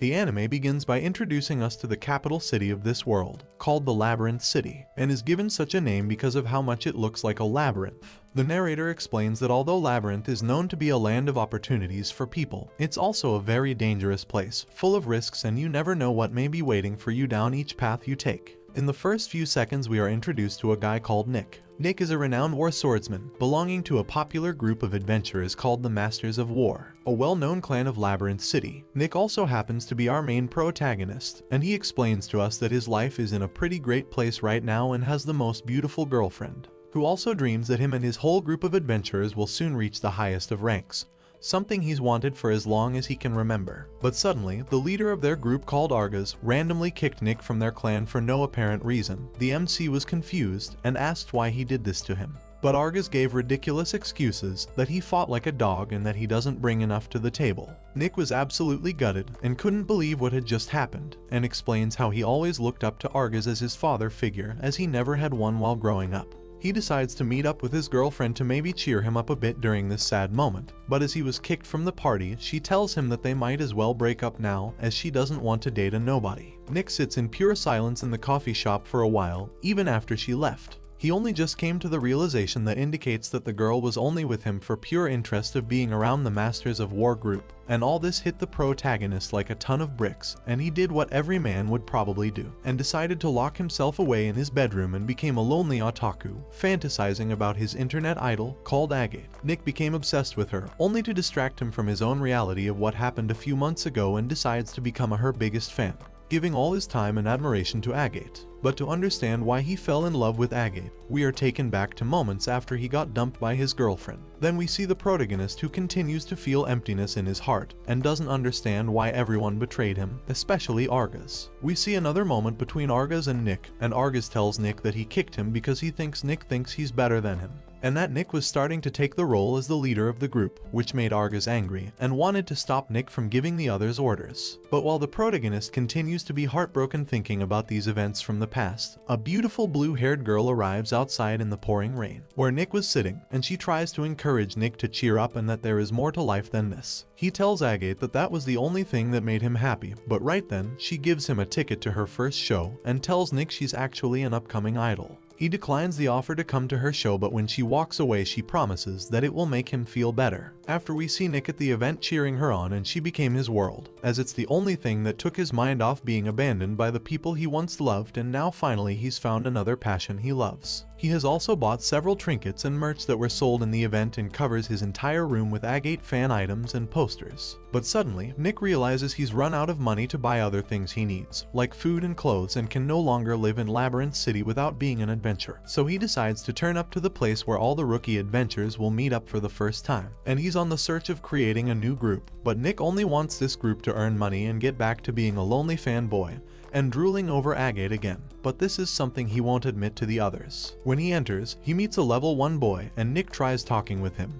The anime begins by introducing us to the capital city of this world, called the Labyrinth City, and is given such a name because of how much it looks like a labyrinth. The narrator explains that although Labyrinth is known to be a land of opportunities for people, it's also a very dangerous place, full of risks, and you never know what may be waiting for you down each path you take. In the first few seconds we are introduced to a guy called Nick. Nick is a renowned war swordsman, belonging to a popular group of adventurers called the Masters of War, a well-known clan of Labyrinth City. Nick also happens to be our main protagonist, and he explains to us that his life is in a pretty great place right now and has the most beautiful girlfriend, who also dreams that him and his whole group of adventurers will soon reach the highest of ranks, something he's wanted for as long as he can remember. But suddenly, the leader of their group called Argus randomly kicked Nick from their clan for no apparent reason. The MC was confused and asked why he did this to him. But Argus gave ridiculous excuses that he fought like a dog and that he doesn't bring enough to the table. Nick was absolutely gutted and couldn't believe what had just happened, and explains how he always looked up to Argus as his father figure, as he never had one while growing up. He decides to meet up with his girlfriend to maybe cheer him up a bit during this sad moment, but as he was kicked from the party, she tells him that they might as well break up now, as she doesn't want to date a nobody. Nick sits in pure silence in the coffee shop for a while, even after she left. He only just came to the realization that indicates that the girl was only with him for pure interest of being around the Masters of War group, and all this hit the protagonist like a ton of bricks, and he did what every man would probably do, and decided to lock himself away in his bedroom and became a lonely otaku, fantasizing about his internet idol called Agate. Nick became obsessed with her, only to distract him from his own reality of what happened a few months ago, and decides to become her biggest fan, giving all his time and admiration to Agate. But to understand why he fell in love with Agate, we are taken back to moments after he got dumped by his girlfriend. Then we see the protagonist who continues to feel emptiness in his heart and doesn't understand why everyone betrayed him, especially Argus. We see another moment between Argus and Nick, and Argus tells Nick that he kicked him because he thinks Nick thinks he's better than him, and that Nick was starting to take the role as the leader of the group, which made Argus angry and wanted to stop Nick from giving the others orders. But while the protagonist continues to be heartbroken thinking about these events from the past, a beautiful blue-haired girl arrives outside in the pouring rain, where Nick was sitting, and she tries to encourage Nick to cheer up and that there is more to life than this. He tells Agate that that was the only thing that made him happy, but right then, she gives him a ticket to her first show and tells Nick she's actually an upcoming idol. He declines the offer to come to her show, but when she walks away she promises that it will make him feel better. After we see Nick at the event cheering her on, and she became his world, as it's the only thing that took his mind off being abandoned by the people he once loved, and now finally he's found another passion he loves. He has also bought several trinkets and merch that were sold in the event and covers his entire room with Agate fan items and posters. But suddenly, Nick realizes he's run out of money to buy other things he needs, like food and clothes, and can no longer live in Labyrinth City without being an adventurer. So he decides to turn up to the place where all the rookie adventurers will meet up for the first time, and he's on the search of creating a new group. But Nick only wants this group to earn money and get back to being a lonely fanboy and drooling over Agate again, but this is something he won't admit to the others. When he enters, he meets a level 1 boy, and Nick tries talking with him.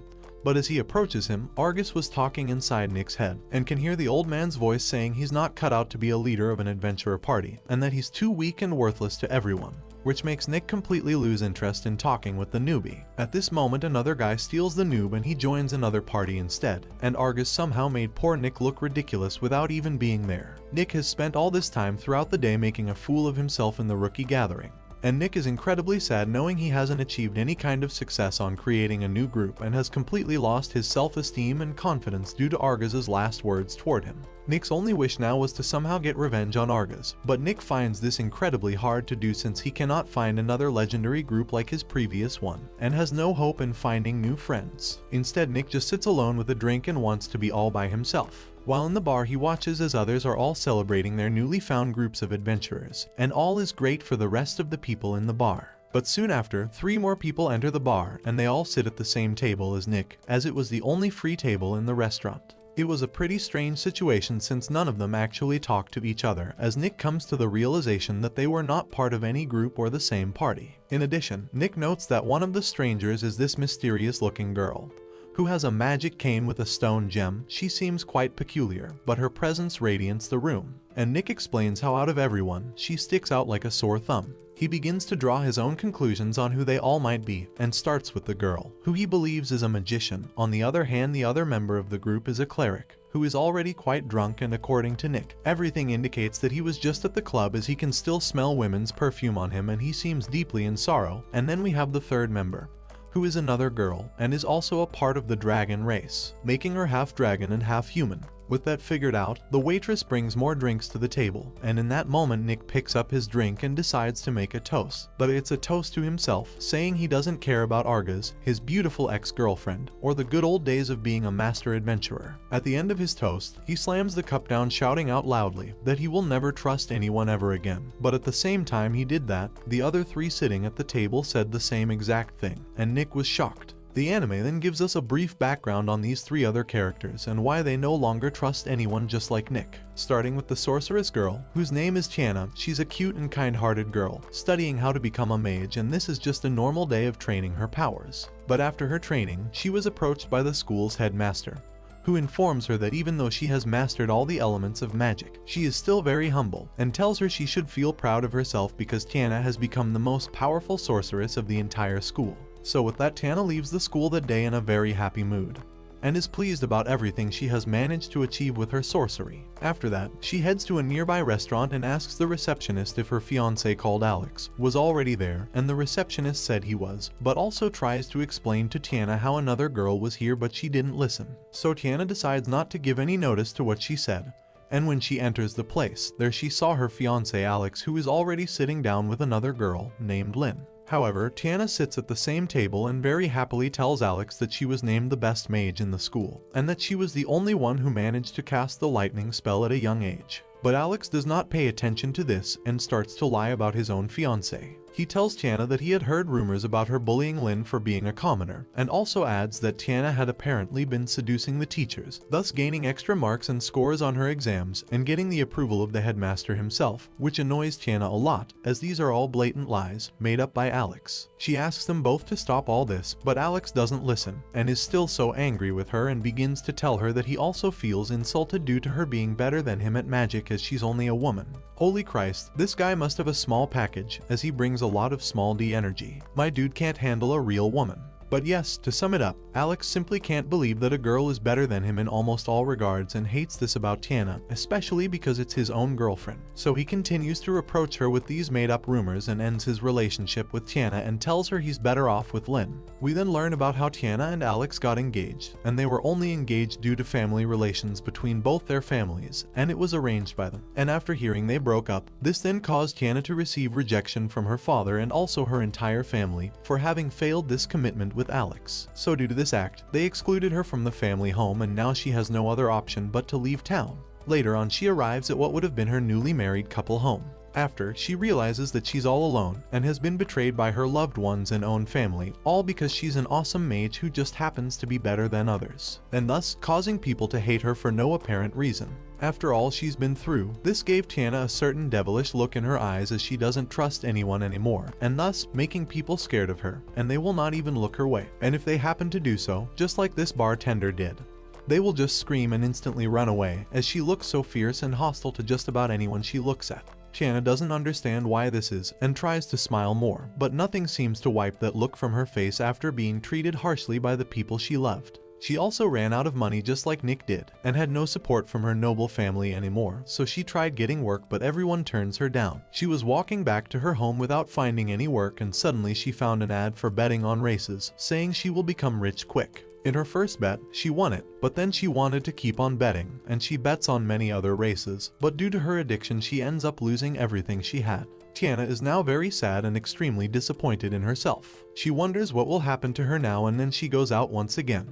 But as he approaches him, Argus was talking inside Nick's head, and can hear the old man's voice saying he's not cut out to be a leader of an adventurer party, and that he's too weak and worthless to everyone, which makes Nick completely lose interest in talking with the newbie. At this moment, another guy steals the noob and he joins another party instead, and Argus somehow made poor Nick look ridiculous without even being there. Nick has spent all this time throughout the day making a fool of himself in the rookie gathering, and Nick is incredibly sad knowing he hasn't achieved any kind of success on creating a new group and has completely lost his self-esteem and confidence due to Argus's last words toward him. Nick's only wish now was to somehow get revenge on Argus, but Nick finds this incredibly hard to do since he cannot find another legendary group like his previous one, and has no hope in finding new friends. Instead, Nick just sits alone with a drink and wants to be all by himself. While in the bar, he watches as others are all celebrating their newly found groups of adventurers, and all is great for the rest of the people in the bar. But soon after, 3 more people enter the bar, and they all sit at the same table as Nick, as it was the only free table in the restaurant. It was a pretty strange situation since none of them actually talk to each other, as Nick comes to the realization that they were not part of any group or the same party. In addition, Nick notes that one of the strangers is this mysterious looking girl, who has a magic cane with a stone gem. She seems quite peculiar, but her presence radiates the room, and Nick explains how out of everyone, she sticks out like a sore thumb. He begins to draw his own conclusions on who they all might be, and starts with the girl, who he believes is a magician. On the other hand, the other member of the group is a cleric, who is already quite drunk, and according to Nick, everything indicates that he was just at the club, as he can still smell women's perfume on him and he seems deeply in sorrow. And then we have the third member, who is another girl and is also a part of the dragon race, making her half dragon and half human. With that figured out, the waitress brings more drinks to the table, and in that moment Nick picks up his drink and decides to make a toast. But it's a toast to himself, saying he doesn't care about Argus, his beautiful ex-girlfriend, or the good old days of being a master adventurer. At the end of his toast, he slams the cup down, shouting out loudly that he will never trust anyone ever again. But at the same time he did that, the other three sitting at the table said the same exact thing, and Nick was shocked. The anime then gives us a brief background on these three other characters and why they no longer trust anyone, just like Nick. Starting with the sorceress girl, whose name is Tiana. She's a cute and kind-hearted girl, studying how to become a mage, and this is just a normal day of training her powers. But after her training, she was approached by the school's headmaster, who informs her that even though she has mastered all the elements of magic, she is still very humble, and tells her she should feel proud of herself because Tiana has become the most powerful sorceress of the entire school. So with that, Tiana leaves the school that day in a very happy mood, and is pleased about everything she has managed to achieve with her sorcery. After that, she heads to a nearby restaurant and asks the receptionist if her fiancé called Alex was already there, and the receptionist said he was, but also tries to explain to Tiana how another girl was here, but she didn't listen. So Tiana decides not to give any notice to what she said. And when she enters the place, there she saw her fiancé Alex, who is already sitting down with another girl named Lynn. However, Tiana sits at the same table and very happily tells Alex that she was named the best mage in the school, and that she was the only one who managed to cast the lightning spell at a young age. But Alex does not pay attention to this and starts to lie about his own fiancé. He tells Tiana that he had heard rumors about her bullying Lynn for being a commoner, and also adds that Tiana had apparently been seducing the teachers, thus gaining extra marks and scores on her exams and getting the approval of the headmaster himself, which annoys Tiana a lot, as these are all blatant lies made up by Alex. She asks them both to stop all this, but Alex doesn't listen and is still so angry with her and begins to tell her that he also feels insulted due to her being better than him at magic, as she's only a woman. Holy Christ, this guy must have a small package, as he brings a lot of small d energy. My dude can't handle a real woman. But yes, to sum it up, Alex simply can't believe that a girl is better than him in almost all regards, and hates this about Tiana, especially because it's his own girlfriend. So he continues to reproach her with these made-up rumors and ends his relationship with Tiana and tells her he's better off with Lynn. We then learn about how Tiana and Alex got engaged, and they were only engaged due to family relations between both their families, and it was arranged by them. And after hearing they broke up, this then caused Tiana to receive rejection from her father and also her entire family for having failed this commitment with Alex. So due to this act, they excluded her from the family home, and now she has no other option but to leave town. Later on, she arrives at what would have been her newly married couple home. After, she realizes that she's all alone and has been betrayed by her loved ones and own family, all because she's an awesome mage who just happens to be better than others, and thus causing people to hate her for no apparent reason. After all she's been through, this gave Tiana a certain devilish look in her eyes, as she doesn't trust anyone anymore, and thus making people scared of her, and they will not even look her way. And if they happen to do so, just like this bartender did, they will just scream and instantly run away, as she looks so fierce and hostile to just about anyone she looks at. Tiana doesn't understand why this is and tries to smile more, but nothing seems to wipe that look from her face after being treated harshly by the people she loved. She also ran out of money just like Nick did, and had no support from her noble family anymore, so she tried getting work, but everyone turns her down. She was walking back to her home without finding any work, and suddenly she found an ad for betting on races, saying she will become rich quick. In her first bet, she won it, but then she wanted to keep on betting, and she bets on many other races, but due to her addiction she ends up losing everything she had. Tiana is now very sad and extremely disappointed in herself. She wonders what will happen to her now, and then she goes out once again.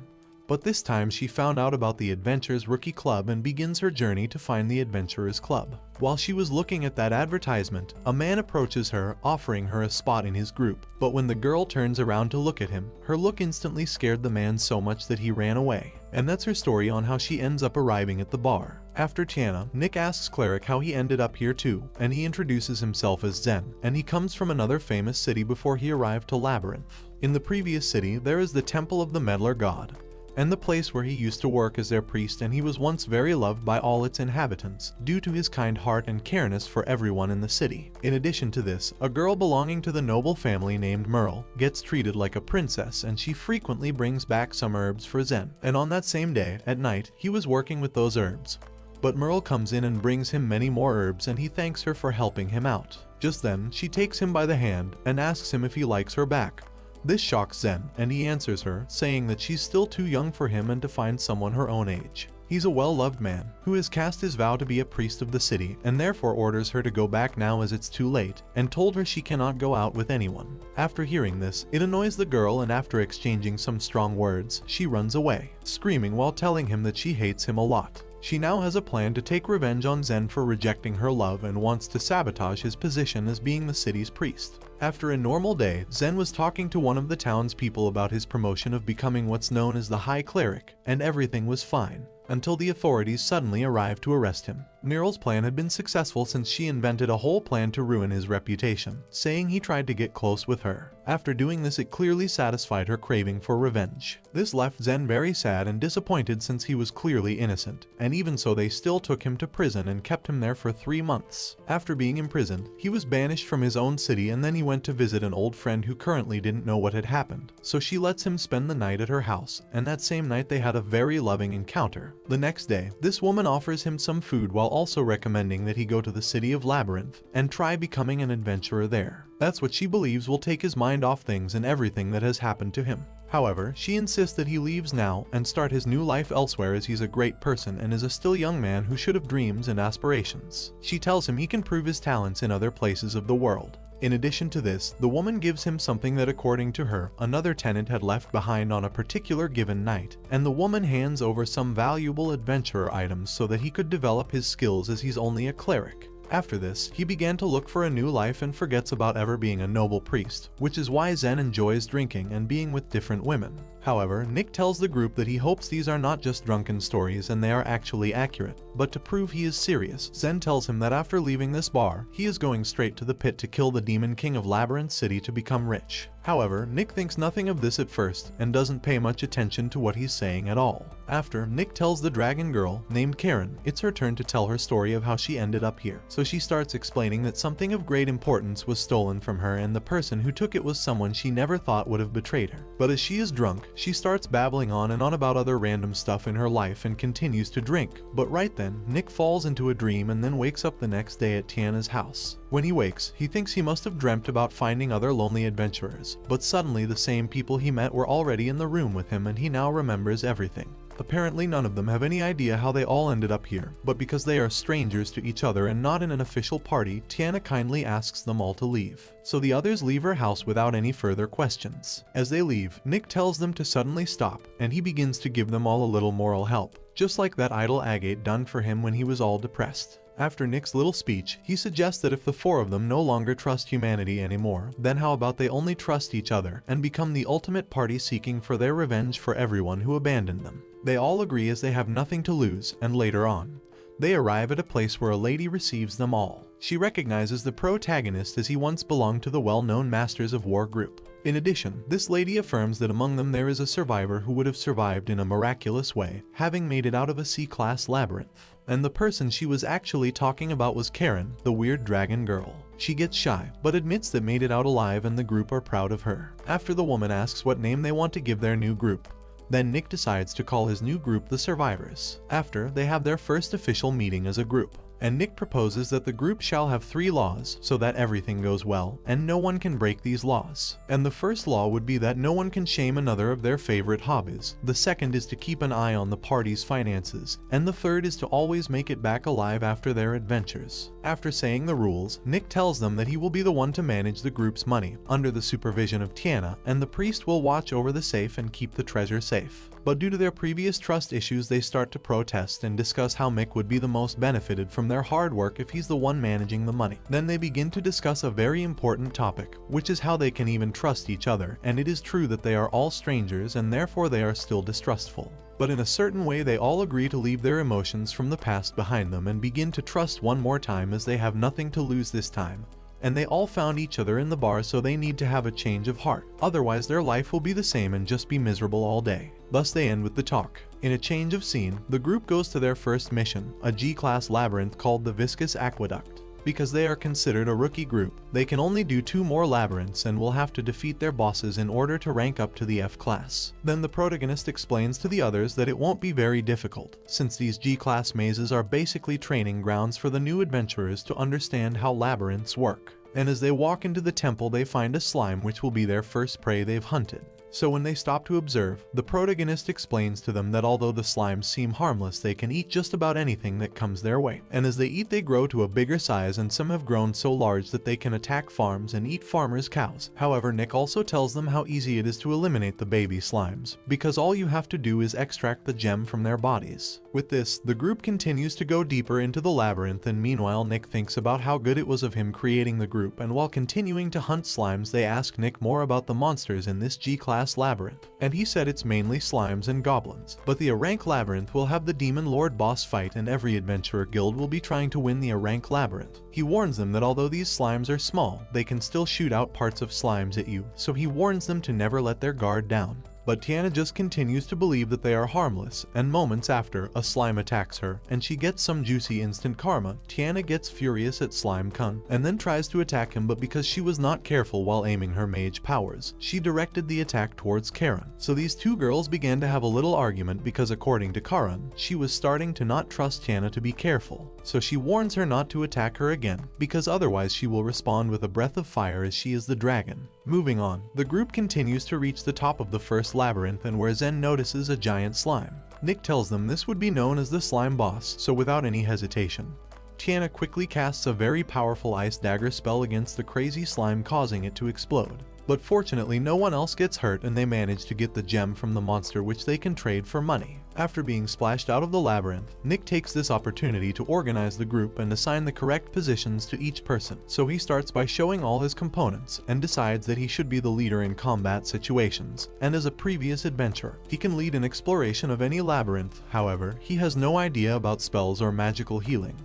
But this time she found out about the Adventurers Rookie Club and begins her journey to find the Adventurers Club. While she was looking at that advertisement, a man approaches her, offering her a spot in his group. But when the girl turns around to look at him, her look instantly scared the man so much that he ran away. And that's her story on how she ends up arriving at the bar. After Tiana, Nick asks Cleric how he ended up here too, and he introduces himself as Zen, and he comes from another famous city before he arrived to Labyrinth. In the previous city, there is the Temple of the Meddler God, and the place where he used to work as their priest, and he was once very loved by all its inhabitants due to his kind heart and careness for everyone in the city. In addition to this, a girl belonging to the noble family named Merle gets treated like a princess, and she frequently brings back some herbs for Zen. And on that same day, at night, he was working with those herbs. But Merle comes in and brings him many more herbs, and he thanks her for helping him out. Just then, she takes him by the hand and asks him if he likes her back. This shocks Zen, and he answers her, saying that she's still too young for him and to find someone her own age. He's a well-loved man who has cast his vow to be a priest of the city, and therefore orders her to go back now as it's too late, and told her she cannot go out with anyone. After hearing this, it annoys the girl, and after exchanging some strong words, she runs away, screaming while telling him that she hates him a lot. She now has a plan to take revenge on Zen for rejecting her love and wants to sabotage his position as being the city's priest. After a normal day, Zen was talking to one of the townspeople about his promotion of becoming what's known as the High Cleric, and everything was fine, until the authorities suddenly arrived to arrest him. Neryl's plan had been successful since she invented a whole plan to ruin his reputation, saying he tried to get close with her. After doing this, it clearly satisfied her craving for revenge. This left Zen very sad and disappointed since he was clearly innocent, and even so they still took him to prison and kept him there for 3 months. After being imprisoned, he was banished from his own city, and then he went to visit an old friend who currently didn't know what had happened. So she lets him spend the night at her house, and that same night they had a very loving encounter. The next day, this woman offers him some food while also recommending that he go to the city of Labyrinth and try becoming an adventurer there. That's what she believes will take his mind off things and everything that has happened to him. However, she insists that he leaves now and start his new life elsewhere, as he's a great person and is a still young man who should have dreams and aspirations. She tells him he can prove his talents in other places of the world. In addition to this, the woman gives him something that, according to her, another tenant had left behind on a particular given night, and the woman hands over some valuable adventurer items so that he could develop his skills, as he's only a cleric. After this, he began to look for a new life and forgets about ever being a noble priest, which is why Zen enjoys drinking and being with different women. However, Nick tells the group that he hopes these are not just drunken stories and they are actually accurate, but to prove he is serious, Zen tells him that after leaving this bar, he is going straight to the pit to kill the Demon King of Labyrinth City to become rich. However, Nick thinks nothing of this at first and doesn't pay much attention to what he's saying at all. After, Nick tells the dragon girl, named Karen, it's her turn to tell her story of how she ended up here. So she starts explaining that something of great importance was stolen from her, and the person who took it was someone she never thought would have betrayed her. But as she is drunk, she starts babbling on and on about other random stuff in her life and continues to drink. But right then, Nick falls into a dream and then wakes up the next day at Tiana's house. When he wakes, he thinks he must have dreamt about finding other lonely adventurers, but suddenly the same people he met were already in the room with him, and he now remembers everything. Apparently none of them have any idea how they all ended up here, but because they are strangers to each other and not in an official party, Tiana kindly asks them all to leave. So the others leave her house without any further questions. As they leave, Nick tells them to suddenly stop, and he begins to give them all a little moral help, just like that idol agate done for him when he was all depressed. After Nick's little speech, he suggests that if the 4 of them no longer trust humanity anymore, then how about they only trust each other and become the ultimate party seeking for their revenge for everyone who abandoned them. They all agree as they have nothing to lose, and later on, they arrive at a place where a lady receives them all. She recognizes the protagonist as he once belonged to the well-known Masters of War group. In addition, this lady affirms that among them there is a survivor who would have survived in a miraculous way, having made it out of a C-class labyrinth. And the person she was actually talking about was Karen, the weird dragon girl. She gets shy, but admits that made it out alive, and the group are proud of her. After, the woman asks what name they want to give their new group. Then Nick decides to call his new group the Survivors. After, they have their first official meeting as a group, and Nick proposes that the group shall have 3 laws so that everything goes well, and no one can break these laws. And the first law would be that no one can shame another of their favorite hobbies. The second is to keep an eye on the party's finances, and the third is to always make it back alive after their adventures. After saying the rules, Nick tells them that he will be the one to manage the group's money, under the supervision of Tiana, and the priest will watch over the safe and keep the treasure safe. But due to their previous trust issues, they start to protest and discuss how Mick would be the most benefited from their hard work if he's the one managing the money. Then they begin to discuss a very important topic, which is how they can even trust each other, and it is true that they are all strangers and therefore they are still distrustful. But in a certain way they all agree to leave their emotions from the past behind them and begin to trust one more time, as they have nothing to lose this time. and they all found each other in the bar, so they need to have a change of heart. Otherwise their life will be the same and just be miserable all day. Thus they end with the talk. In a change of scene, the group goes to their first mission, a G-class labyrinth called the Viscous Aqueduct. Because they are considered a rookie group, they can only do 2 more labyrinths and will have to defeat their bosses in order to rank up to the F class. Then the protagonist explains to the others that it won't be very difficult, since these G-class mazes are basically training grounds for the new adventurers to understand how labyrinths work. And as they walk into the temple, they find a slime which will be their first prey they've hunted. So when they stop to observe, the protagonist explains to them that although the slimes seem harmless, they can eat just about anything that comes their way. And as they eat, they grow to a bigger size, and some have grown so large that they can attack farms and eat farmers' cows. However, Nick also tells them how easy it is to eliminate the baby slimes, because all you have to do is extract the gem from their bodies. With this, the group continues to go deeper into the labyrinth, and meanwhile Nick thinks about how good it was of him creating the group, and while continuing to hunt slimes, they ask Nick more about the monsters in this G-class labyrinth, and he said it's mainly slimes and goblins. But the A-rank labyrinth will have the Demon Lord boss fight, and every adventurer guild will be trying to win the A-rank labyrinth. He warns them that although these slimes are small, they can still shoot out parts of slimes at you, so he warns them to never let their guard down. But Tiana just continues to believe that they are harmless, and moments after, a slime attacks her, and she gets some juicy instant karma. Tiana gets furious at Slime Kun, and then tries to attack him, but because she was not careful while aiming her mage powers, she directed the attack towards Karin. So these two girls began to have a little argument because according to Karin, she was starting to not trust Tiana to be careful. So she warns her not to attack her again, because otherwise she will respond with a breath of fire as she is the dragon. Moving on, the group continues to reach the top of the first labyrinth, and where Zen notices a giant slime. Nick tells them this would be known as the slime boss, so without any hesitation, Tiana quickly casts a very powerful ice dagger spell against the crazy slime, causing it to explode. But fortunately no one else gets hurt, and they manage to get the gem from the monster, which they can trade for money. After being splashed out of the labyrinth, Nick takes this opportunity to organize the group and assign the correct positions to each person. So he starts by showing all his components, and decides that he should be the leader in combat situations, and as a previous adventurer, he can lead an exploration of any labyrinth. However, he has no idea about spells or magical healing.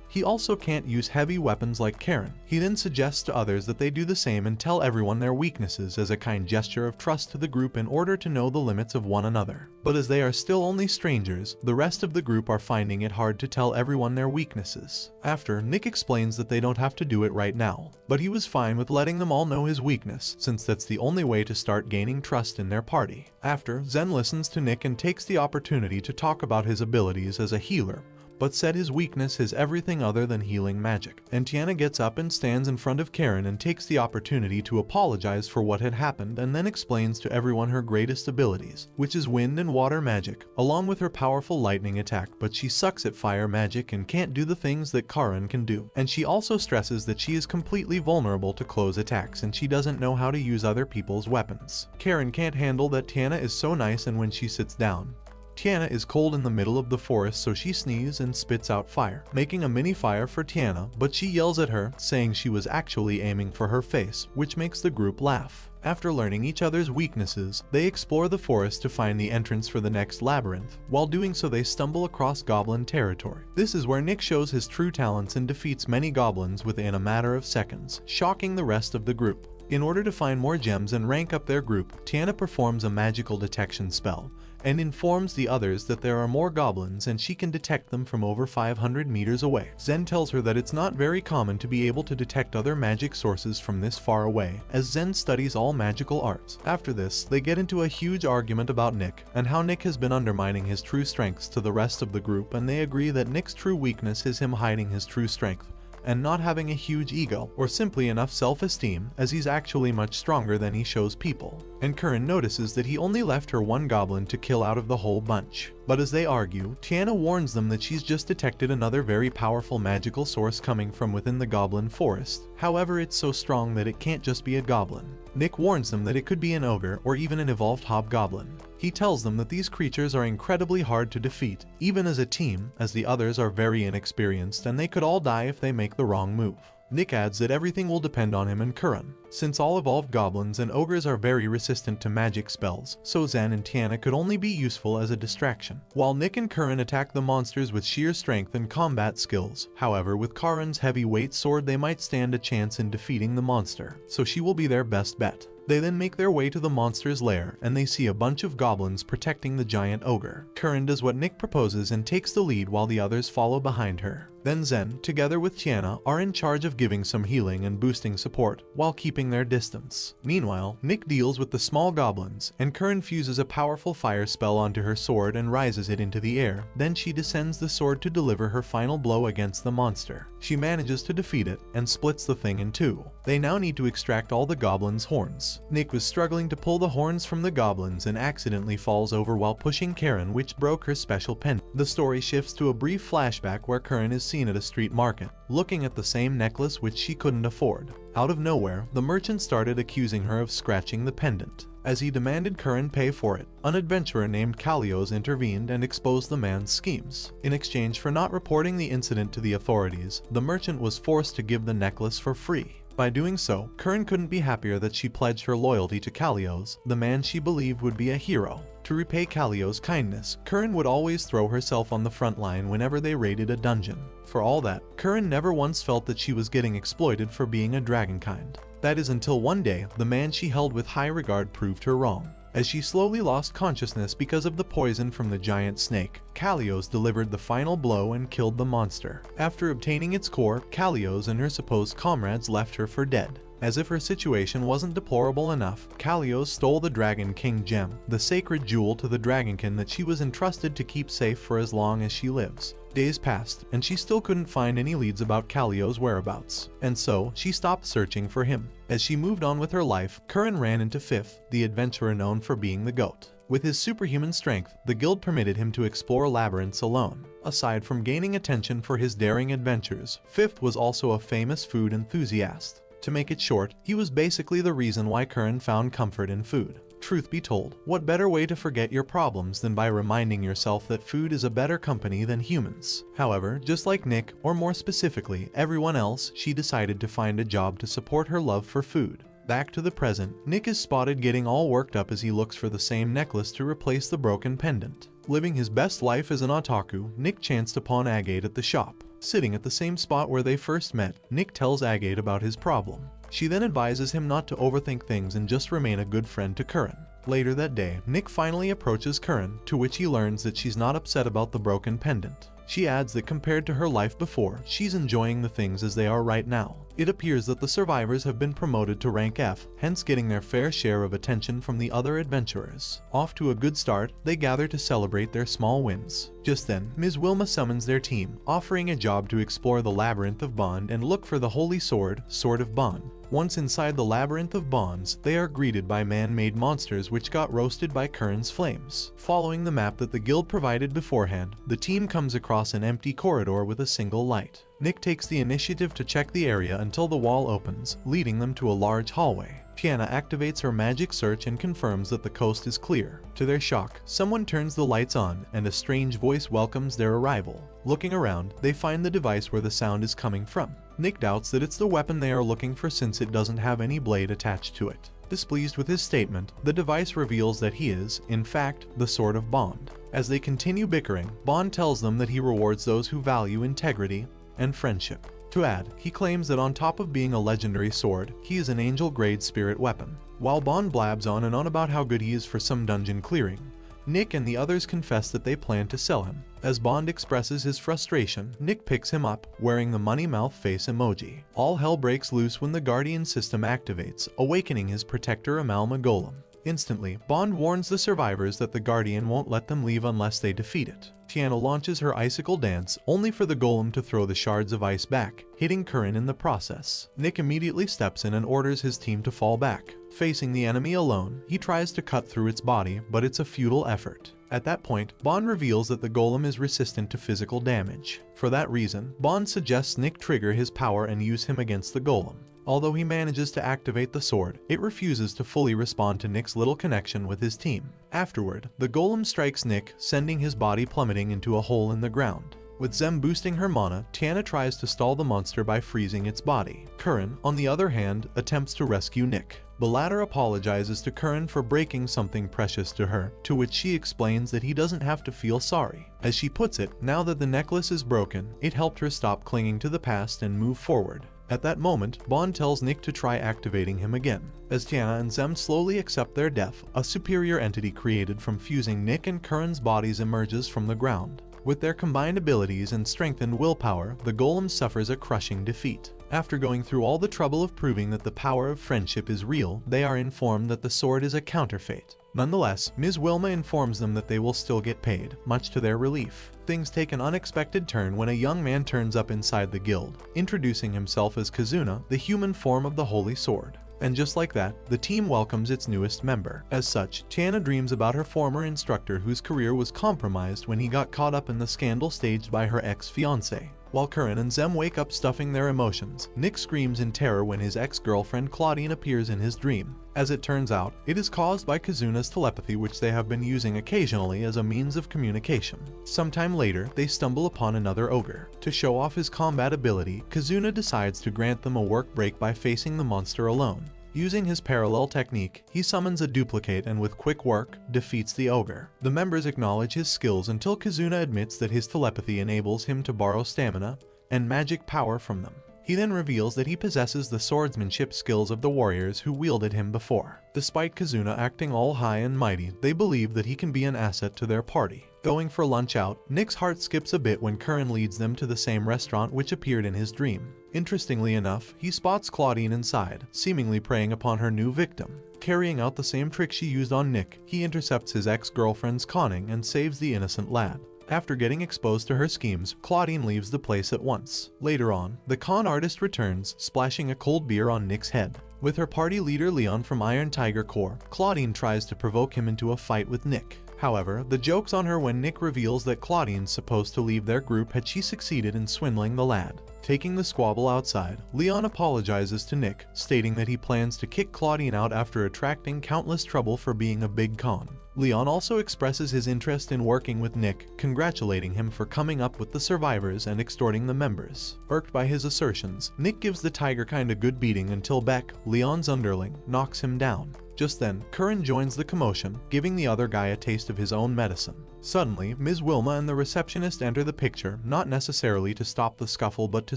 He also can't use heavy weapons like Karin. He then suggests to others that they do the same and tell everyone their weaknesses as a kind gesture of trust to the group in order to know the limits of one another. But as they are still only strangers, the rest of the group are finding it hard to tell everyone their weaknesses. After, Nick explains that they don't have to do it right now, but he was fine with letting them all know his weakness, since that's the only way to start gaining trust in their party. After, Zen listens to Nick and takes the opportunity to talk about his abilities as a healer, but said his weakness is everything other than healing magic. And Tiana gets up and stands in front of Karin and takes the opportunity to apologize for what had happened, and then explains to everyone her greatest abilities, which is wind and water magic, along with her powerful lightning attack, but she sucks at fire magic and can't do the things that Karin can do. And she also stresses that she is completely vulnerable to close attacks and she doesn't know how to use other people's weapons. Karin can't handle that Tiana is so nice, and when she sits down, Tiana is cold in the middle of the forest, so she sneezes and spits out fire, making a mini fire for Tiana, but she yells at her, saying she was actually aiming for her face, which makes the group laugh. After learning each other's weaknesses, they explore the forest to find the entrance for the next labyrinth. While doing so, they stumble across goblin territory. This is where Nick shows his true talents and defeats many goblins within a matter of seconds, shocking the rest of the group. In order to find more gems and rank up their group, Tiana performs a magical detection spell, and informs the others that there are more goblins and she can detect them from over 500 meters away. Zen tells her that it's not very common to be able to detect other magic sources from this far away, as Zen studies all magical arts. After this, they get into a huge argument about Nick, and how Nick has been undermining his true strengths to the rest of the group, and they agree that Nick's true weakness is him hiding his true strength, and not having a huge ego, or simply enough self-esteem, as he's actually much stronger than he shows people. And Karin notices that he only left her one goblin to kill out of the whole bunch. But as they argue, Tiana warns them that she's just detected another very powerful magical source coming from within the goblin forest. However, it's so strong that it can't just be a goblin. Nick warns them that it could be an ogre or even an evolved hobgoblin. He tells them that these creatures are incredibly hard to defeat, even as a team, as the others are very inexperienced and they could all die if they make the wrong move. Nick adds that everything will depend on him and Curran, since all evolved goblins and ogres are very resistant to magic spells, so Zen and Tiana could only be useful as a distraction. While Nick and Curran attack the monsters with sheer strength and combat skills, however, with Curran's heavyweight sword they might stand a chance in defeating the monster, so she will be their best bet. They then make their way to the monster's lair and they see a bunch of goblins protecting the giant ogre. Curran does what Nick proposes and takes the lead while the others follow behind her. Then Zen, together with Tiana, are in charge of giving some healing and boosting support while keeping their distance. Meanwhile, Nick deals with the small goblins and Curran fuses a powerful fire spell onto her sword and rises it into the air. Then she descends the sword to deliver her final blow against the monster. She manages to defeat it and splits the thing in two. They now need to extract all the goblins' horns. Nick was struggling to pull the horns from the goblins and accidentally falls over while pushing Karen, which broke her special pendant. The story shifts to a brief flashback where Curran is seen at a street market, looking at the same necklace which she couldn't afford. Out of nowhere, the merchant started accusing her of scratching the pendant. As he demanded Curran pay for it, an adventurer named Kalios intervened and exposed the man's schemes. In exchange for not reporting the incident to the authorities, the merchant was forced to give the necklace for free. By doing so, Curran couldn't be happier that she pledged her loyalty to Kalios, the man she believed would be a hero. To repay Kalios' kindness, Curran would always throw herself on the front line whenever they raided a dungeon. For all that, Curran never once felt that she was getting exploited for being a dragonkind. That is until one day, the man she held with high regard proved her wrong. As she slowly lost consciousness because of the poison from the giant snake, Kalios delivered the final blow and killed the monster. After obtaining its core, Kalios and her supposed comrades left her for dead. As if her situation wasn't deplorable enough, Kalios stole the Dragon King gem, the sacred jewel to the Dragonkin that she was entrusted to keep safe for as long as she lives. Days passed, and she still couldn't find any leads about Kalios' whereabouts, and so she stopped searching for him. As she moved on with her life, Curran ran into Fifth, the adventurer known for being the goat. With his superhuman strength, the guild permitted him to explore labyrinths alone. Aside from gaining attention for his daring adventures, Fifth was also a famous food enthusiast. To make it short, he was basically the reason why Curran found comfort in food. Truth be told, what better way to forget your problems than by reminding yourself that food is a better company than humans? However, just like Nick, or more specifically, everyone else, she decided to find a job to support her love for food. Back to the present, Nick is spotted getting all worked up as he looks for the same necklace to replace the broken pendant. Living his best life as an otaku, Nick chanced upon Agate at the shop. Sitting at the same spot where they first met, Nick tells Agate about his problem. She then advises him not to overthink things and just remain a good friend to Curran. Later that day, Nick finally approaches Curran, to which he learns that she's not upset about the broken pendant. She adds that compared to her life before, she's enjoying the things as they are right now. It appears that the survivors have been promoted to rank F, hence getting their fair share of attention from the other adventurers. Off to a good start, they gather to celebrate their small wins. Just then, Ms. Wilma summons their team, offering a job to explore the Labyrinth of Bond and look for the Holy Sword, Sword of Bond. Once inside the Labyrinth of Bonds, they are greeted by man-made monsters which got roasted by Curran's flames. Following the map that the guild provided beforehand, the team comes across an empty corridor with a single light. Nick takes the initiative to check the area until the wall opens, leading them to a large hallway. Tiana activates her magic search and confirms that the coast is clear. To their shock, someone turns the lights on and a strange voice welcomes their arrival. Looking around, they find the device where the sound is coming from. Nick doubts that it's the weapon they are looking for since it doesn't have any blade attached to it. Displeased with his statement, the device reveals that he is, in fact, the Sword of Bond. As they continue bickering, Bond tells them that he rewards those who value integrity and friendship. To add, he claims that on top of being a legendary sword, he is an angel-grade spirit weapon. While Bond blabs on and on about how good he is for some dungeon clearing, Nick and the others confess that they plan to sell him. As Bond expresses his frustration, Nick picks him up, wearing the money mouth face emoji. All hell breaks loose when the Guardian system activates, awakening his protector Amalma Golem. Instantly, Bond warns the survivors that the Guardian won't let them leave unless they defeat it. Tiana launches her icicle dance, only for the golem to throw the shards of ice back, hitting Curran in the process. Nick immediately steps in and orders his team to fall back. Facing the enemy alone, he tries to cut through its body, but it's a futile effort. At that point, Bond reveals that the golem is resistant to physical damage. For that reason, Bond suggests Nick trigger his power and use him against the golem. Although he manages to activate the sword, it refuses to fully respond to Nick's little connection with his team. Afterward, the golem strikes Nick, sending his body plummeting into a hole in the ground. With Zem boosting her mana, Tiana tries to stall the monster by freezing its body. Curran, on the other hand, attempts to rescue Nick. The latter apologizes to Curran for breaking something precious to her, to which she explains that he doesn't have to feel sorry. As she puts it, now that the necklace is broken, it helped her stop clinging to the past and move forward. At that moment, Bond tells Nick to try activating him again. As Tiana and Zem slowly accept their death, a superior entity created from fusing Nick and Curran's bodies emerges from the ground. With their combined abilities and strengthened willpower, the golem suffers a crushing defeat. After going through all the trouble of proving that the power of friendship is real, they are informed that the sword is a counterfeit. Nonetheless, Ms. Wilma informs them that they will still get paid, much to their relief. Things take an unexpected turn when a young man turns up inside the guild, introducing himself as Kazuna, the human form of the Holy Sword. And just like that, the team welcomes its newest member. As such, Tiana dreams about her former instructor whose career was compromised when he got caught up in the scandal staged by her ex-fiancé. While Curran and Zem wake up stuffing their emotions, Nick screams in terror when his ex-girlfriend Claudine appears in his dream. As it turns out, it is caused by Kazuna's telepathy, which they have been using occasionally as a means of communication. Sometime later, they stumble upon another ogre. To show off his combat ability, Kazuna decides to grant them a work break by facing the monster alone. Using his parallel technique, he summons a duplicate and with quick work, defeats the ogre. The members acknowledge his skills until Kazuna admits that his telepathy enables him to borrow stamina and magic power from them. He then reveals that he possesses the swordsmanship skills of the warriors who wielded him before. Despite Kazuna acting all high and mighty, they believe that he can be an asset to their party. Going for lunch out, Nick's heart skips a bit when Curran leads them to the same restaurant which appeared in his dream. Interestingly enough, he spots Claudine inside, seemingly preying upon her new victim. Carrying out the same trick she used on Nick, he intercepts his ex-girlfriend's conning and saves the innocent lad. After getting exposed to her schemes, Claudine leaves the place at once. Later on, the con artist returns, splashing a cold beer on Nick's head. With her party leader Leon from Iron Tiger Corps, Claudine tries to provoke him into a fight with Nick. However, the joke's on her when Nick reveals that Claudine's supposed to leave their group had she succeeded in swindling the lad. Taking the squabble outside, Leon apologizes to Nick, stating that he plans to kick Claudine out after attracting countless trouble for being a big con. Leon also expresses his interest in working with Nick, congratulating him for coming up with the survivors and extorting the members. Irked by his assertions, Nick gives the tiger kind a good beating until Beck, Leon's underling, knocks him down. Just then, Curran joins the commotion, giving the other guy a taste of his own medicine. Suddenly, Ms. Wilma and the receptionist enter the picture, not necessarily to stop the scuffle but to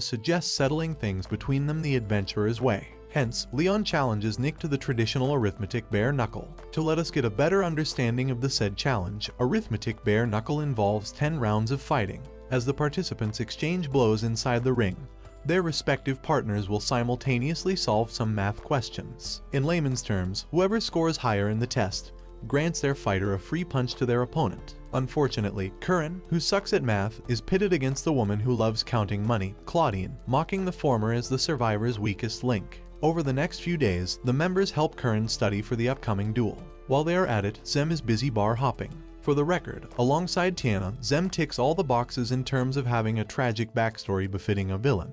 suggest settling things between them the adventurer's way. Hence, Leon challenges Nick to the traditional arithmetic bare knuckle. To let us get a better understanding of the said challenge, arithmetic bare knuckle involves 10 rounds of fighting. As the participants exchange blows inside the ring, their respective partners will simultaneously solve some math questions. In layman's terms, whoever scores higher in the test grants their fighter a free punch to their opponent. Unfortunately, Curran, who sucks at math, is pitted against the woman who loves counting money, Claudine, mocking the former as the survivor's weakest link. Over the next few days, the members help Curran study for the upcoming duel. While they are at it, Zem is busy bar hopping. For the record, alongside Tiana, Zem ticks all the boxes in terms of having a tragic backstory befitting a villain.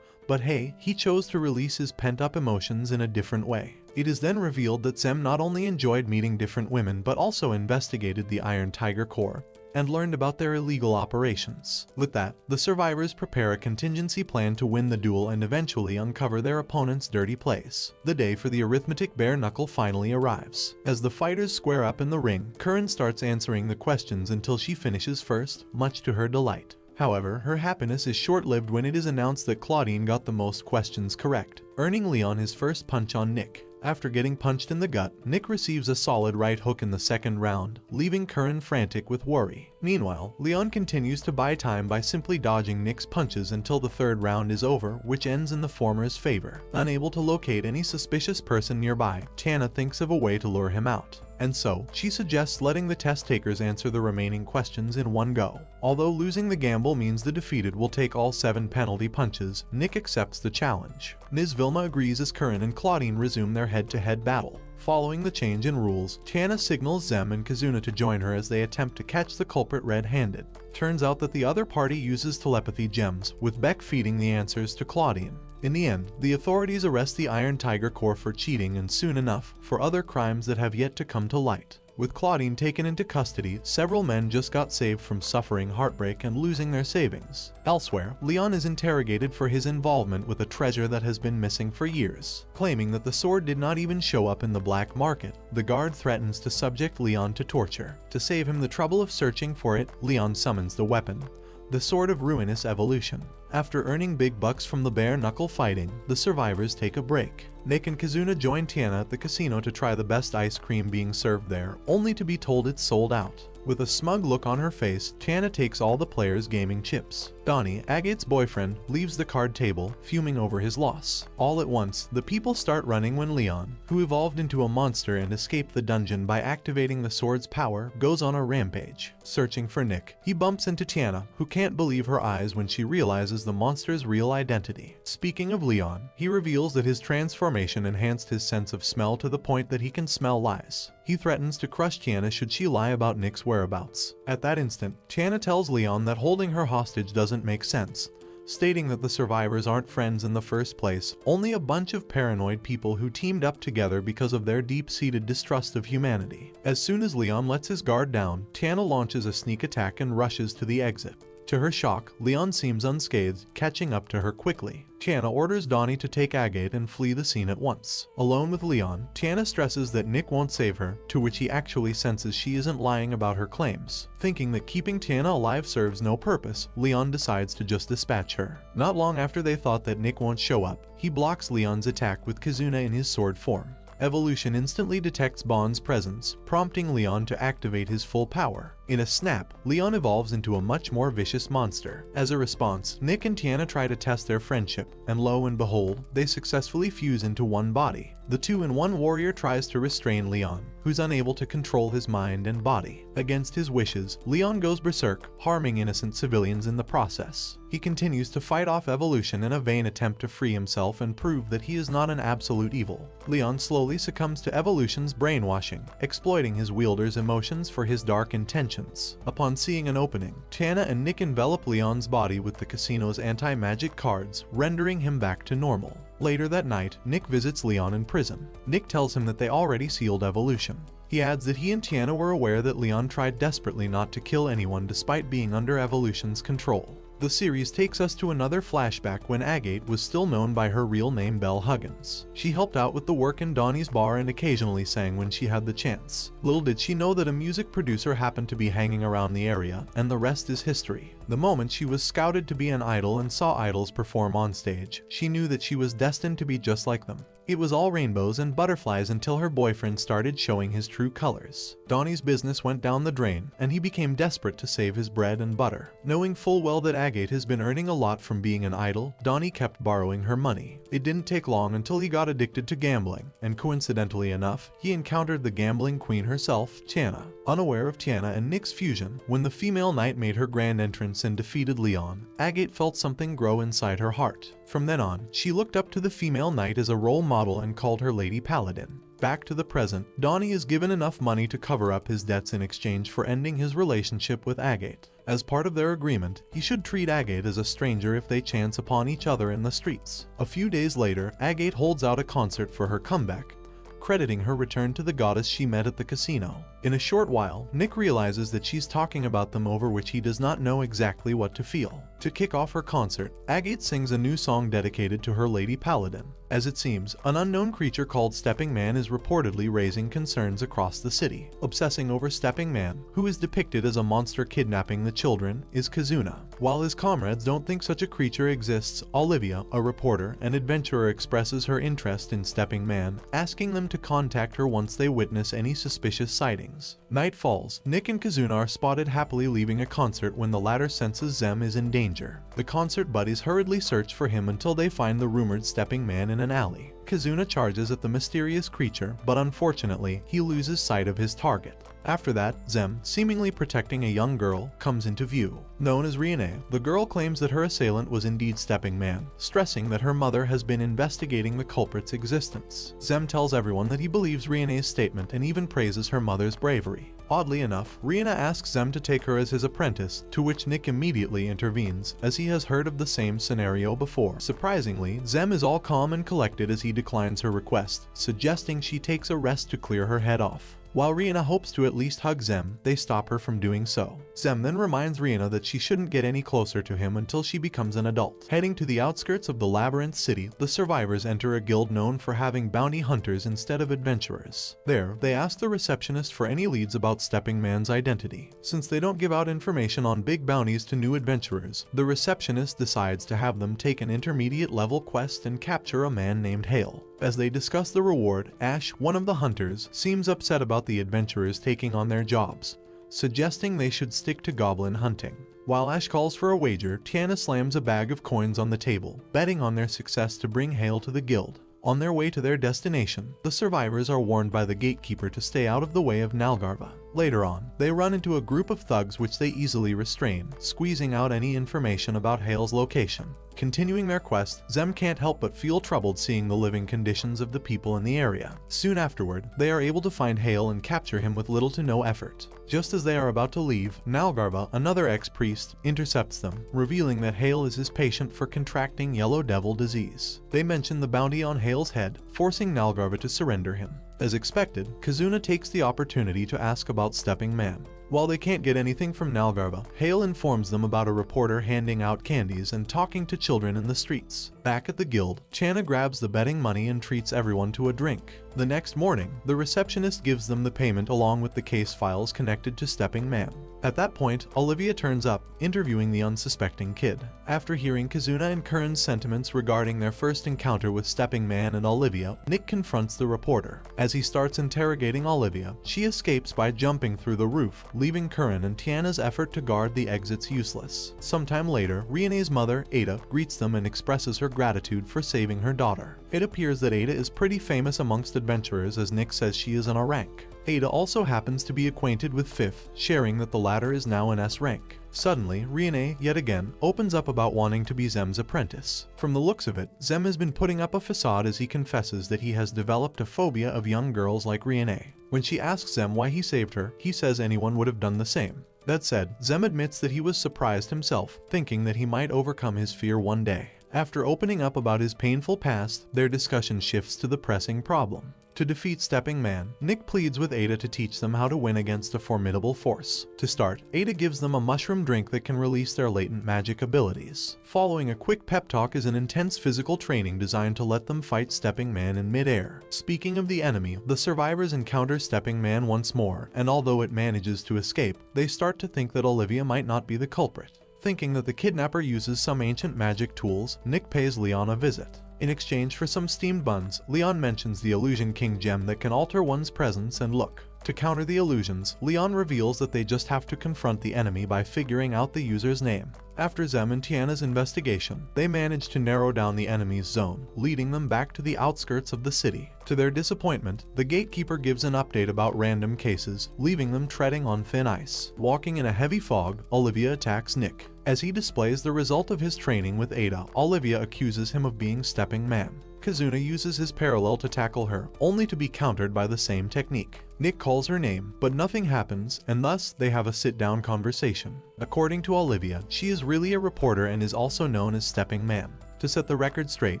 But hey, he chose to release his pent-up emotions in a different way. It is then revealed that Zem not only enjoyed meeting different women but also investigated the Iron Tiger Corps and learned about their illegal operations. With that, the survivors prepare a contingency plan to win the duel and eventually uncover their opponent's dirty place. The day for the arithmetic bare knuckle finally arrives. As the fighters square up in the ring, Curran starts answering the questions until she finishes first, much to her delight. However, her happiness is short-lived when it is announced that Claudine got the most questions correct, earning Leon his first punch on Nick. After getting punched in the gut, Nick receives a solid right hook in the second round, leaving Curran frantic with worry. Meanwhile, Leon continues to buy time by simply dodging Nick's punches until the third round is over, which ends in the former's favor. Unable to locate any suspicious person nearby, Tiana thinks of a way to lure him out. And so, she suggests letting the test takers answer the remaining questions in one go. Although losing the gamble means the defeated will take all 7 penalty punches, Nick accepts the challenge. Ms. Vilma agrees as Curran and Claudine resume their head-to-head battle. Following the change in rules, Tiana signals Zem and Kazuna to join her as they attempt to catch the culprit red-handed. Turns out that the other party uses telepathy gems, with Beck feeding the answers to Claudine. In the end, the authorities arrest the Iron Tiger Corps for cheating and soon enough, for other crimes that have yet to come to light. With Claudine taken into custody, several men just got saved from suffering heartbreak and losing their savings. Elsewhere, Leon is interrogated for his involvement with a treasure that has been missing for years. Claiming that the sword did not even show up in the black market, the guard threatens to subject Leon to torture. To save him the trouble of searching for it, Leon summons the weapon, the Sword of Ruinous Evolution. After earning big bucks from the bare-knuckle fighting, the survivors take a break. Nick and Kazuna join Tiana at the casino to try the best ice cream being served there, only to be told it's sold out. With a smug look on her face, Tiana takes all the players' gaming chips. Donnie, Agate's boyfriend, leaves the card table, fuming over his loss. All at once, the people start running when Leon, who evolved into a monster and escaped the dungeon by activating the sword's power, goes on a rampage. Searching for Nick, he bumps into Tiana, who can't believe her eyes when she realizes the monster's real identity. Speaking of Leon, he reveals that his transformation enhanced his sense of smell to the point that he can smell lies. He threatens to crush Tiana should she lie about Nick's whereabouts. At that instant, Tiana tells Leon that holding her hostage doesn't make sense, stating that the survivors aren't friends in the first place, only a bunch of paranoid people who teamed up together because of their deep-seated distrust of humanity. As soon as Leon lets his guard down, Tiana launches a sneak attack and rushes to the exit. To her shock, Leon seems unscathed, catching up to her quickly. Tiana orders Donnie to take Agate and flee the scene at once. Alone with Leon, Tiana stresses that Nick won't save her, to which he actually senses she isn't lying about her claims. Thinking that keeping Tiana alive serves no purpose, Leon decides to just dispatch her. Not long after they thought that Nick won't show up, he blocks Leon's attack with Kazuna in his sword form. Evolution instantly detects Bond's presence, prompting Leon to activate his full power. In a snap, Leon evolves into a much more vicious monster. As a response, Nick and Tiana try to test their friendship, and lo and behold, they successfully fuse into one body. The two-in-one warrior tries to restrain Leon, who's unable to control his mind and body. Against his wishes, Leon goes berserk, harming innocent civilians in the process. He continues to fight off evolution in a vain attempt to free himself and prove that he is not an absolute evil. Leon slowly succumbs to evolution's brainwashing, exploiting his wielder's emotions for his dark intentions. Upon seeing an opening, Tiana and Nick envelop Leon's body with the casino's anti-magic cards, rendering him back to normal. Later that night, Nick visits Leon in prison. Nick tells him that they already sealed evolution. He adds that he and Tiana were aware that Leon tried desperately not to kill anyone despite being under evolution's control. The series takes us to another flashback when Agate was still known by her real name Belle Huggins. She helped out with the work in Donnie's bar and occasionally sang when she had the chance. Little did she know that a music producer happened to be hanging around the area, and the rest is history. The moment she was scouted to be an idol and saw idols perform on stage, she knew that she was destined to be just like them. It was all rainbows and butterflies until her boyfriend started showing his true colors. Donnie's business went down the drain, and he became desperate to save his bread and butter. Knowing full well that Agate has been earning a lot from being an idol, Donnie kept borrowing her money. It didn't take long until he got addicted to gambling, and coincidentally enough, he encountered the gambling queen herself, Tiana. Unaware of Tiana and Nick's fusion, when the female knight made her grand entrance and defeated Leon, Agate felt something grow inside her heart. From then on, she looked up to the female knight as a role model and called her Lady Paladin. Back to the present, Donnie is given enough money to cover up his debts in exchange for ending his relationship with Agate. As part of their agreement, he should treat Agate as a stranger if they chance upon each other in the streets. A few days later, Agate holds out a concert for her comeback, crediting her return to the goddess she met at the casino. In a short while, Nick realizes that she's talking about them, over which he does not know exactly what to feel. To kick off her concert, Agate sings a new song dedicated to her Lady Paladin. As it seems, an unknown creature called Stepping Man is reportedly raising concerns across the city. Obsessing over Stepping Man, who is depicted as a monster kidnapping the children, is Kazuna. While his comrades don't think such a creature exists, Olivia, a reporter and adventurer, expresses her interest in Stepping Man, asking them to contact her once they witness any suspicious sightings. Night falls. Nick and Kazuna are spotted happily leaving a concert when the latter senses Zem is in danger. The concert buddies hurriedly search for him until they find the rumored Stepping Man in an alley. Kazuna charges at the mysterious creature, but unfortunately, he loses sight of his target. After that, Zem, seemingly protecting a young girl, comes into view. Known as Riene, the girl claims that her assailant was indeed Stepping Man, stressing that her mother has been investigating the culprit's existence. Zem tells everyone that he believes Riene's statement and even praises her mother's bravery. Oddly enough, Riene asks Zem to take her as his apprentice, to which Nick immediately intervenes, as he has heard of the same scenario before. Surprisingly, Zem is all calm and collected as he declines her request, suggesting she takes a rest to clear her head off. While Rihanna hopes to at least hug Zem, they stop her from doing so. Zem then reminds Rihanna that she shouldn't get any closer to him until she becomes an adult. Heading to the outskirts of the Labyrinth City, the survivors enter a guild known for having bounty hunters instead of adventurers. There, they ask the receptionist for any leads about Stepping Man's identity. Since they don't give out information on big bounties to new adventurers, the receptionist decides to have them take an intermediate level quest and capture a man named Hale. As they discuss the reward, Ash, one of the hunters, seems upset about the adventurers taking on their jobs, suggesting they should stick to goblin hunting. While Ash calls for a wager, Tiana slams a bag of coins on the table, betting on their success to bring Hale to the guild. On their way to their destination, the survivors are warned by the gatekeeper to stay out of the way of Nalgarva. Later on, they run into a group of thugs which they easily restrain, squeezing out any information about Hale's location. Continuing their quest, Zem can't help but feel troubled seeing the living conditions of the people in the area. Soon afterward, they are able to find Hale and capture him with little to no effort. Just as they are about to leave, Nalgarva, another ex-priest, intercepts them, revealing that Hale is his patient for contracting Yellow Devil disease. They mention the bounty on Hale's head, forcing Nalgarva to surrender him. As expected, Kazuna takes the opportunity to ask about Stepping Man. While they can't get anything from Nalgarva, Hale informs them about a reporter handing out candies and talking to children in the streets. Back at the guild, Channa grabs the betting money and treats everyone to a drink. The next morning, the receptionist gives them the payment along with the case files connected to Stepping Man. At that point, Olivia turns up, interviewing the unsuspecting kid. After hearing Kazuna and Curran's sentiments regarding their first encounter with Stepping Man and Olivia, Nick confronts the reporter. As he starts interrogating Olivia, she escapes by jumping through the roof, leaving Curran and Tiana's effort to guard the exits useless. Sometime later, Riene's mother, Ada, greets them and expresses her gratitude for saving her daughter. It appears that Ada is pretty famous amongst adventurers, as Nick says she is in a rank. Ada also happens to be acquainted with Fifth, sharing that the latter is now an S rank. Suddenly, Riene, yet again, opens up about wanting to be Zem's apprentice. From the looks of it, Zem has been putting up a facade as he confesses that he has developed a phobia of young girls like Riene. When she asks Zem why he saved her, he says anyone would have done the same. That said, Zem admits that he was surprised himself, thinking that he might overcome his fear one day. After opening up about his painful past, their discussion shifts to the pressing problem. To defeat Stepping Man, Nick pleads with Ada to teach them how to win against a formidable force. To start, Ada gives them a mushroom drink that can release their latent magic abilities. Following a quick pep talk is an intense physical training designed to let them fight Stepping Man in mid-air. Speaking of the enemy, the survivors encounter Stepping Man once more, and although it manages to escape, they start to think that Olivia might not be the culprit. Thinking that the kidnapper uses some ancient magic tools, Nick pays Leon a visit. In exchange for some steamed buns, Leon mentions the Illusion King gem that can alter one's presence and look. To counter the illusions, Leon reveals that they just have to confront the enemy by figuring out the user's name. After Zem and Tiana's investigation, they manage to narrow down the enemy's zone, leading them back to the outskirts of the city. To their disappointment, the gatekeeper gives an update about random cases, leaving them treading on thin ice. Walking in a heavy fog, Olivia attacks Nick. As he displays the result of his training with Ada, Olivia accuses him of being Stepping Man. Kazuna uses his parallel to tackle her, only to be countered by the same technique. Nick calls her name, but nothing happens, and thus they have a sit-down conversation. According to Olivia, she is really a reporter and is also known as Stepping Man. To set the record straight,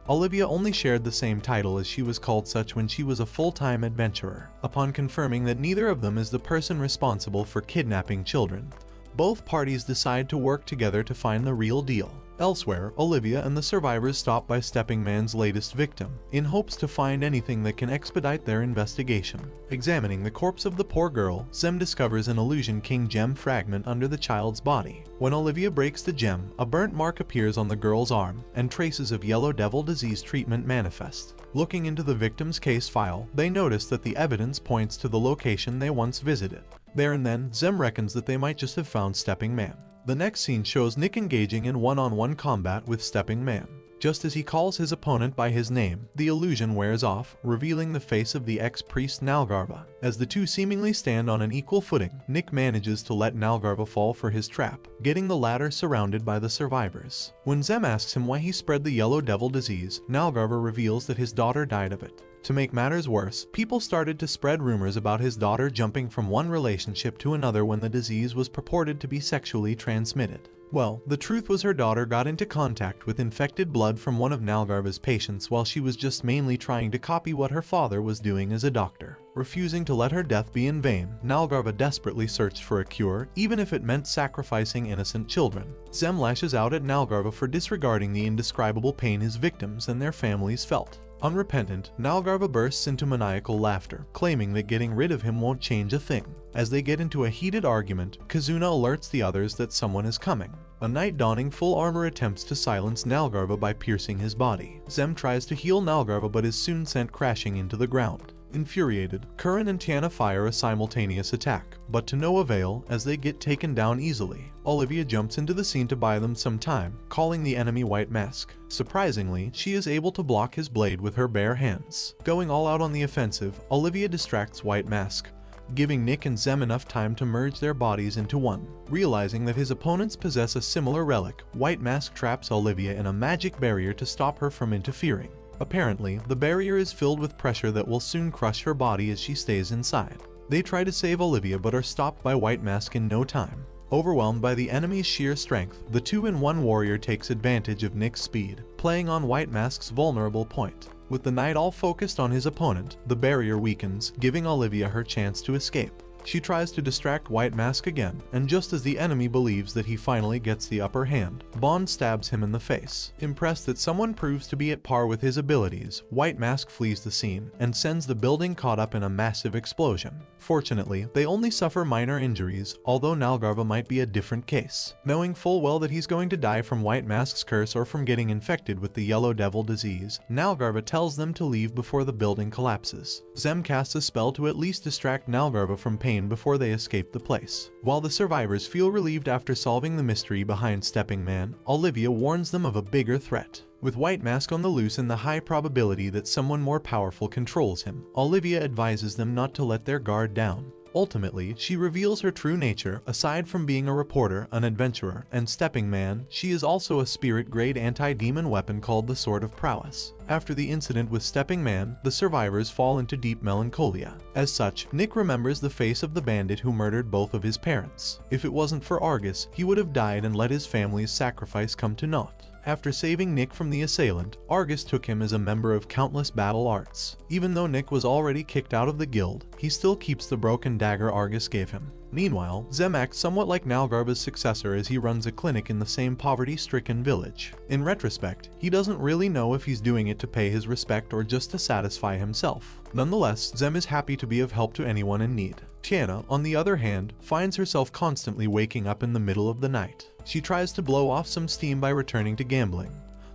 Olivia only shared the same title as she was called such when she was a full-time adventurer. Upon confirming that neither of them is the person responsible for kidnapping children, both parties decide to work together to find the real deal. Elsewhere, Olivia and the survivors stop by Stepping Man's latest victim, in hopes to find anything that can expedite their investigation. Examining the corpse of the poor girl, Zem discovers an Illusion King gem fragment under the child's body. When Olivia breaks the gem, a burnt mark appears on the girl's arm, and traces of Yellow Devil disease treatment manifest. Looking into the victim's case file, they notice that the evidence points to the location they once visited. There and then, Zem reckons that they might just have found Stepping Man. The next scene shows Nick engaging in one-on-one combat with Stepping Man. Just as he calls his opponent by his name, the illusion wears off, revealing the face of the ex-priest Nalgarva. As the two seemingly stand on an equal footing, Nick manages to let Nalgarva fall for his trap, getting the latter surrounded by the survivors. When Zem asks him why he spread the Yellow Devil disease, Nalgarva reveals that his daughter died of it. To make matters worse, people started to spread rumors about his daughter jumping from one relationship to another when the disease was purported to be sexually transmitted. Well, the truth was her daughter got into contact with infected blood from one of Nalgarva's patients while she was just mainly trying to copy what her father was doing as a doctor. Refusing to let her death be in vain, Nalgarva desperately searched for a cure, even if it meant sacrificing innocent children. Zem lashes out at Nalgarva for disregarding the indescribable pain his victims and their families felt. Unrepentant, Nalgarva bursts into maniacal laughter, claiming that getting rid of him won't change a thing. As they get into a heated argument, Kizuna alerts the others that someone is coming. A knight donning full armor attempts to silence Nalgarva by piercing his body. Zem tries to heal Nalgarva but is soon sent crashing into the ground. Infuriated, Curran and Tiana fire a simultaneous attack, but to no avail as they get taken down easily. Olivia jumps into the scene to buy them some time, calling the enemy White Mask. Surprisingly, she is able to block his blade with her bare hands. Going all out on the offensive, Olivia distracts White Mask, giving Nick and Zem enough time to merge their bodies into one. Realizing that his opponents possess a similar relic, White Mask traps Olivia in a magic barrier to stop her from interfering. Apparently, the barrier is filled with pressure that will soon crush her body as she stays inside. They try to save Olivia but are stopped by White Mask in no time. Overwhelmed by the enemy's sheer strength, the 2-in-1 warrior takes advantage of Nick's speed, playing on White Mask's vulnerable point. With the knight all focused on his opponent, the barrier weakens, giving Olivia her chance to escape. She tries to distract White Mask again, and just as the enemy believes that he finally gets the upper hand, Bond stabs him in the face. Impressed that someone proves to be at par with his abilities, White Mask flees the scene and sends the building caught up in a massive explosion. Fortunately, they only suffer minor injuries, although Nalgarva might be a different case. Knowing full well that he's going to die from White Mask's curse or from getting infected with the Yellow Devil disease, Nalgarva tells them to leave before the building collapses. Zem casts a spell to at least distract Nalgarva from pain before they escape the place. While the survivors feel relieved after solving the mystery behind Stepping Man, Olivia warns them of a bigger threat. With White Mask on the loose and the high probability that someone more powerful controls him, Olivia advises them not to let their guard down. Ultimately, she reveals her true nature. Aside from being a reporter, an adventurer, and Stepping Man, she is also a spirit-grade anti-demon weapon called the Sword of Prowess. After the incident with Stepping Man, the survivors fall into deep melancholia. As such, Nick remembers the face of the bandit who murdered both of his parents. If it wasn't for Argus, he would have died and let his family's sacrifice come to naught. After saving Nick from the assailant, Argus took him as a member of countless battle arts. Even though Nick was already kicked out of the guild, he still keeps the broken dagger Argus gave him. Meanwhile, Zem acts somewhat like Nalgarva's successor as he runs a clinic in the same poverty-stricken village. In retrospect, he doesn't really know if he's doing it to pay his respect or just to satisfy himself. Nonetheless, Zem is happy to be of help to anyone in need. Tiana, on the other hand, finds herself constantly waking up in the middle of the night. She tries to blow off some steam by returning to gambling.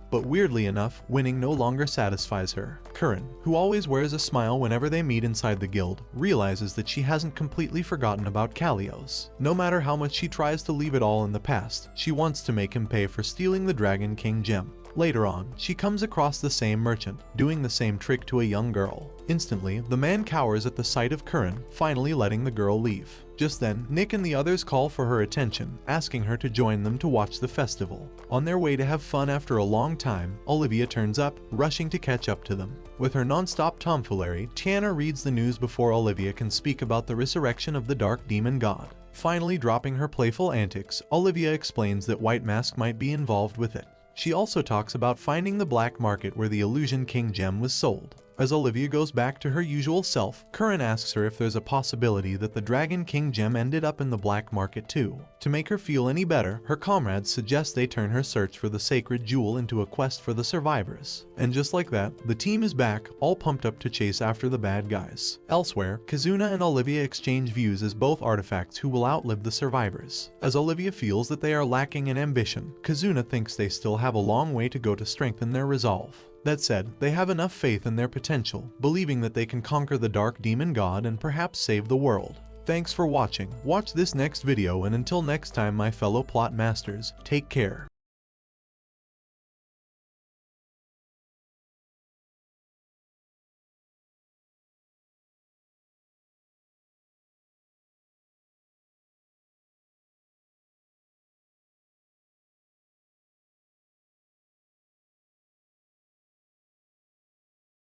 But weirdly enough, winning no longer satisfies her. Curran, who always wears a smile whenever they meet inside the guild, realizes that she hasn't completely forgotten about Kalios. No matter how much she tries to leave it all in the past, she wants to make him pay for stealing the Dragon King gem. Later on, she comes across the same merchant, doing the same trick to a young girl. Instantly, the man cowers at the sight of Curran, finally letting the girl leave. Just then, Nick and the others call for her attention, asking her to join them to watch the festival. On their way to have fun after a long time, Olivia turns up, rushing to catch up to them. With her non-stop tomfoolery, Tiana reads the news before Olivia can speak about the resurrection of the Dark Demon God. Finally dropping her playful antics, Olivia explains that White Mask might be involved with it. She also talks about finding the black market where the Illusion King gem was sold. As Olivia goes back to her usual self, Curran asks her if there's a possibility that the Dragon King gem ended up in the black market too. To make her feel any better, her comrades suggest they turn her search for the sacred jewel into a quest for the survivors. And just like that, the team is back, all pumped up to chase after the bad guys. Elsewhere, Kizuna and Olivia exchange views as both artifacts who will outlive the survivors. As Olivia feels that they are lacking in ambition, Kizuna thinks they still have a long way to go to strengthen their resolve. That said, they have enough faith in their potential, believing that they can conquer the Dark Demon God and perhaps save the world. Thanks for watching. Watch this next video, and until next time, my fellow plot masters, take care.